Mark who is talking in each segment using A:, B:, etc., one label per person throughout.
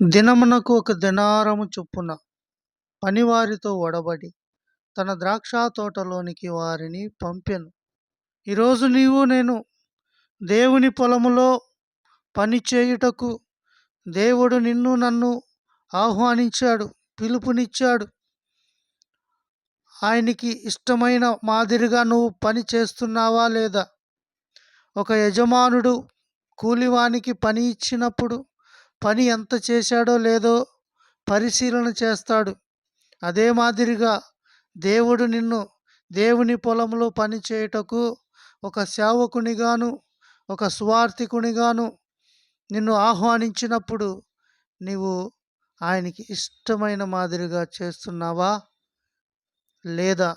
A: దినమునకు ఒక దెనారము చొప్పున పనివారితో ఒడబడి తన ద్రాక్ష తోటలోనికి వారిని పంపెను. ఈరోజు నేను దేవుని పొలములో పని చేయుటకు దేవుడు నిన్ను నన్ను ఆహ్వానించాడు, పిలుపునిచ్చాడు. ఆయనకి ఇష్టమైన మాదిరిగా నువ్వు పని చేస్తున్నావా లేదా? ఒక యజమానుడు కూలివానికి పని ఇచ్చినప్పుడు పని ఎంత చేశాడో లేదో పరిశీలన చేస్తాడు. అదే మాదిరిగా దేవుడు నిన్ను దేవుని పొలంలో పని చేయుటకు ఒక సేవకునిగాను, ఒక సువార్థికునిగాను నిన్ను ఆహ్వానించినప్పుడు నీవు ఆయనకి ఇష్టమైన మాదిరిగా చేస్తున్నావా లేదా?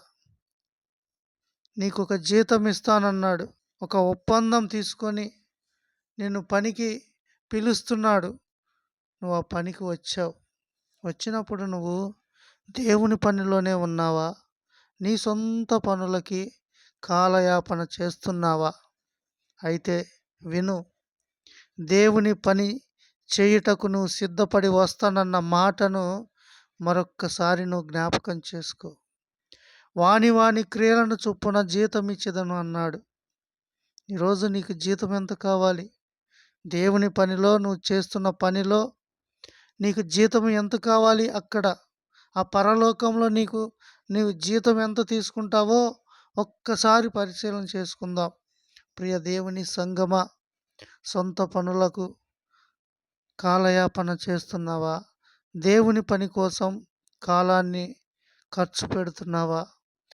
A: నీకొక జీతం ఇస్తానన్నాడు. ఒక ఒప్పందం తీసుకొని నిన్ను పనికి పిలుస్తున్నాడు. నువ్వు ఆ పనికి వచ్చావు. వచ్చినప్పుడు నువ్వు దేవుని పనిలోనే ఉన్నావా? నీ సొంత పనులకి కాలయాపన చేస్తున్నావా? అయితే విను, దేవుని పని చేయుటకు నువ్వు సిద్ధపడి వస్తానన్న మాటను మరొక్కసారి నువ్వు జ్ఞాపకం చేసుకో. వాని వాని క్రియలను చొప్పున జీతం ఇచ్చేదను అన్నాడు. ఈరోజు నీకు జీతం ఎంత కావాలి? దేవుని పనిలో నువ్వు చేస్తున్న పనిలో నీకు జీతం ఎంత కావాలి? అక్కడ ఆ పరలోకంలో నీవు జీతం ఎంత తీసుకుంటావో ఒక్కసారి పరిశీలన చేసుకుందాం. ప్రియ దేవుని సంగమా, సొంత పనులకు కాలయాపన చేస్తున్నావా? దేవుని పని కోసం కాలాన్ని ఖర్చు పెడుతున్నావా?